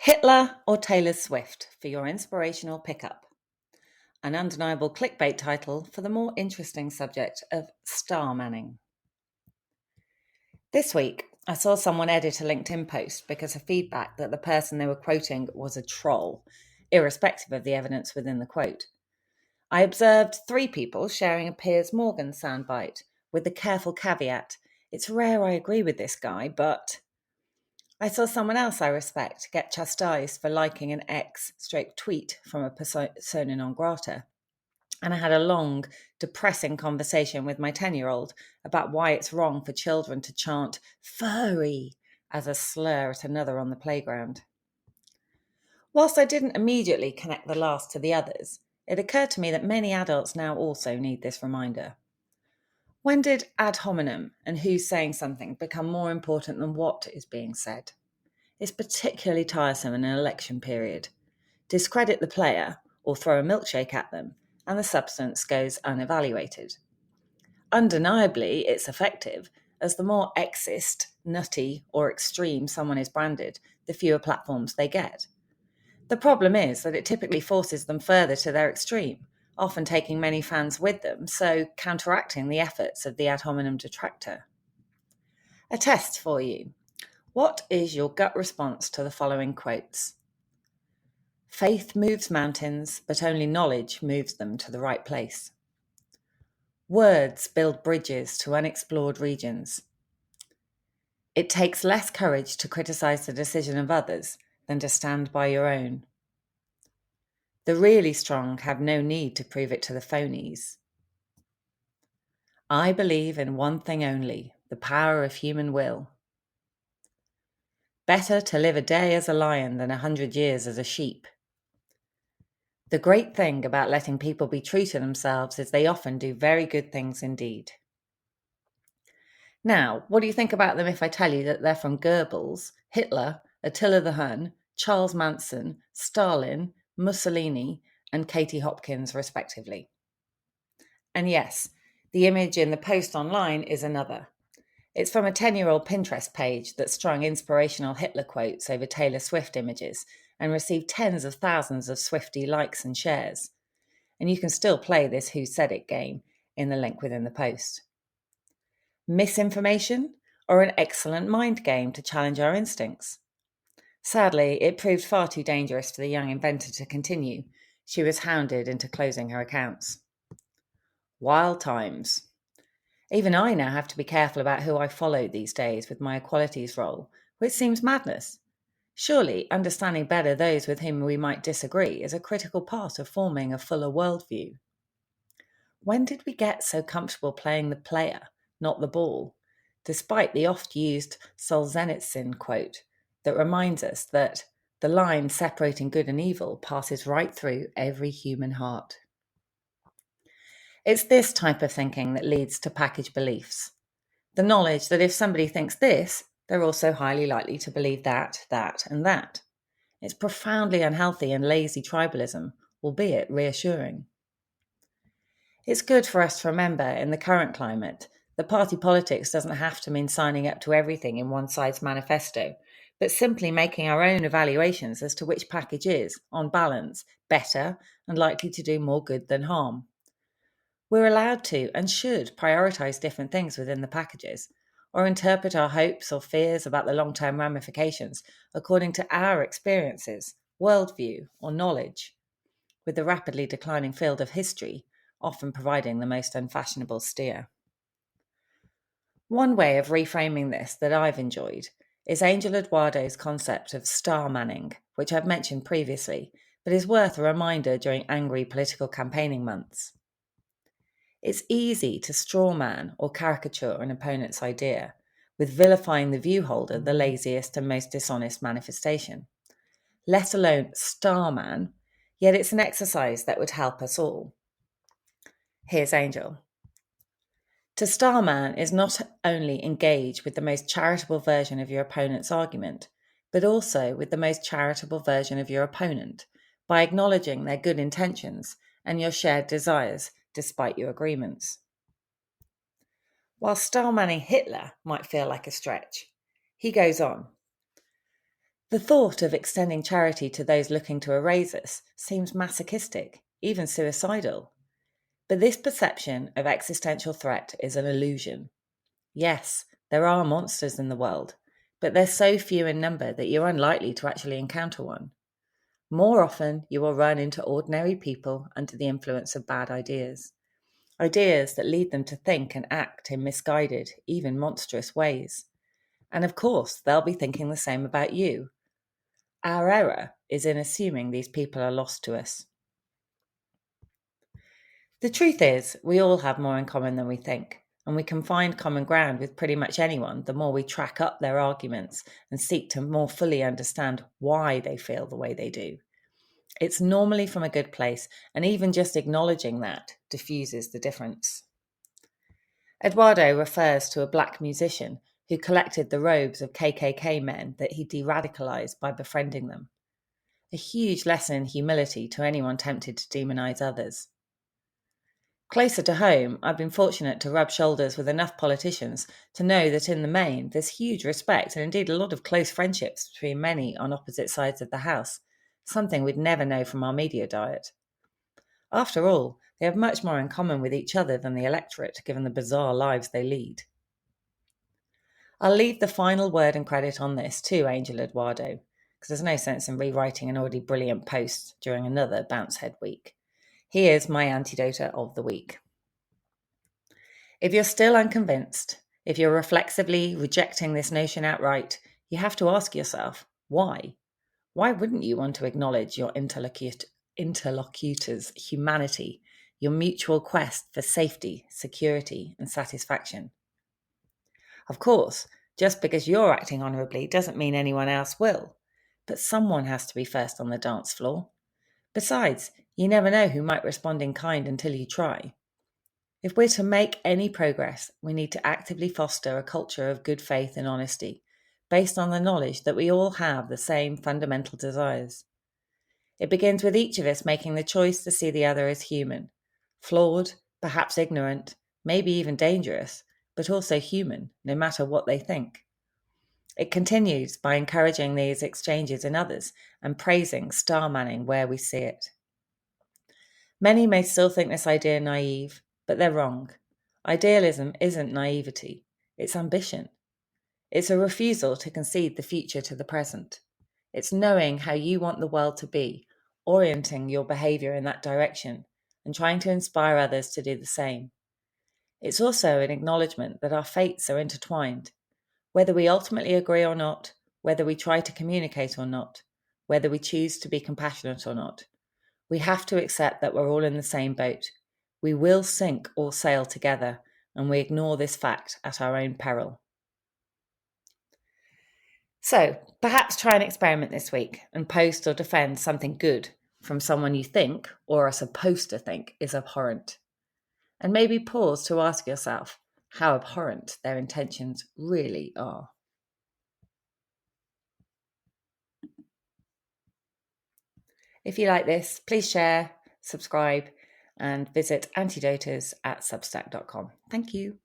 Hitler or Taylor Swift for your inspirational pickup. An undeniable clickbait title for the more interesting subject of star manning. This week, I saw someone edit a LinkedIn post because of feedback that the person they were quoting was a troll, irrespective of the evidence within the quote. I observed 3 people sharing a Piers Morgan soundbite with the careful caveat, "It's rare I agree with this guy, but..." I saw someone else I respect get chastised for liking an X-tweet from a persona non grata. And I had a long, depressing conversation with my 10-year-old about why it's wrong for children to chant furry as a slur at another on the playground. Whilst I didn't immediately connect the last to the others, it occurred to me that many adults now also need this reminder. When did ad hominem and who's saying something become more important than what is being said? It's particularly tiresome in an election period. Discredit the player or throw a milkshake at them, and the substance goes unevaluated. Undeniably, it's effective, as the more exist, nutty, or extreme someone is branded, the fewer platforms they get. The problem is that it typically forces them further to their extreme, often taking many fans with them, so counteracting the efforts of the ad hominem detractor. A test for you. What is your gut response to the following quotes? Faith moves mountains, but only knowledge moves them to the right place. Words build bridges to unexplored regions. It takes less courage to criticise the decision of others than to stand by your own. The really strong have no need to prove it to the phonies. I believe in one thing only, the power of human will. Better to live a day as a lion than 100 years as a sheep. The great thing about letting people be true to themselves is they often do very good things indeed. Now, what do you think about them if I tell you that they're from Goebbels, Hitler, Attila the Hun, Charles Manson, Stalin, Mussolini, and Katie Hopkins, respectively? And yes, the image in the post online is another. It's from a 10-year-old Pinterest page that strung inspirational Hitler quotes over Taylor Swift images and received tens of thousands of Swiftie likes and shares. And you can still play this Who Said It game in the link within the post. Misinformation or an excellent mind game to challenge our instincts? Sadly, it proved far too dangerous for the young inventor to continue. She was hounded into closing her accounts. Wild times. Even I now have to be careful about who I follow these days with my equalities role, which seems madness. Surely, understanding better those with whom we might disagree is a critical part of forming a fuller worldview. When did we get so comfortable playing the player, not the ball, despite the oft-used Solzhenitsyn quote that reminds us that the line separating good and evil passes right through every human heart? It's this type of thinking that leads to package beliefs. The knowledge that if somebody thinks this, they're also highly likely to believe that, and that. It's profoundly unhealthy and lazy tribalism, albeit reassuring. It's good for us to remember in the current climate that party politics doesn't have to mean signing up to everything in one side's manifesto, but simply making our own evaluations as to which package is, on balance, better and likely to do more good than harm. We're allowed to and should prioritise different things within the packages, or interpret our hopes or fears about the long-term ramifications according to our experiences, worldview, or knowledge, with the rapidly declining field of history often providing the most unfashionable steer. One way of reframing this that I've enjoyed is Angel Eduardo's concept of star manning, which I've mentioned previously, but is worth a reminder during angry political campaigning months. It's easy to strawman or caricature an opponent's idea, with vilifying the view holder the laziest and most dishonest manifestation, let alone starman, yet it's an exercise that would help us all. Here's Angel. To starman is not only engage with the most charitable version of your opponent's argument, but also with the most charitable version of your opponent, by acknowledging their good intentions and your shared desires despite your agreements. While starmanning Hitler might feel like a stretch, he goes on. The thought of extending charity to those looking to erase us seems masochistic, even suicidal. But this perception of existential threat is an illusion. Yes, there are monsters in the world, but they're so few in number that you're unlikely to actually encounter one. More often, you will run into ordinary people under the influence of bad ideas. Ideas that lead them to think and act in misguided, even monstrous ways. And of course, they'll be thinking the same about you. Our error is in assuming these people are lost to us. The truth is, we all have more in common than we think, and we can find common ground with pretty much anyone the more we track up their arguments and seek to more fully understand why they feel the way they do. It's normally from a good place, and even just acknowledging that diffuses the difference. Eduardo refers to a black musician who collected the robes of KKK men that he de-radicalized by befriending them. A huge lesson in humility to anyone tempted to demonize others. Closer to home, I've been fortunate to rub shoulders with enough politicians to know that in the main, there's huge respect and indeed a lot of close friendships between many on opposite sides of the House, something we'd never know from our media diet. After all, they have much more in common with each other than the electorate, given the bizarre lives they lead. I'll leave the final word and credit on this to Angel Eduardo, because there's no sense in rewriting an already brilliant post during another Bouncehead week. Here's my antidote of the week. If you're still unconvinced, if you're reflexively rejecting this notion outright, you have to ask yourself, why? Why wouldn't you want to acknowledge your interlocutor's humanity, your mutual quest for safety, security, and satisfaction? Of course, just because you're acting honourably doesn't mean anyone else will, but someone has to be first on the dance floor. Besides, you never know who might respond in kind until you try. If we're to make any progress, we need to actively foster a culture of good faith and honesty, based on the knowledge that we all have the same fundamental desires. It begins with each of us making the choice to see the other as human, flawed, perhaps ignorant, maybe even dangerous, but also human, no matter what they think. It continues by encouraging these exchanges in others and praising star manning where we see it. Many may still think this idea naive, but they're wrong. Idealism isn't naivety, it's ambition. It's a refusal to concede the future to the present. It's knowing how you want the world to be, orienting your behaviour in that direction, and trying to inspire others to do the same. It's also an acknowledgement that our fates are intertwined. Whether we ultimately agree or not, whether we try to communicate or not, whether we choose to be compassionate or not, we have to accept that we're all in the same boat. We will sink or sail together, and we ignore this fact at our own peril. So, perhaps try an experiment this week and post or defend something good from someone you think, or are supposed to think, is abhorrent. And maybe pause to ask yourself how abhorrent their intentions really are. If you like this, please share, subscribe, and visit antidoters@substack.com. Thank you.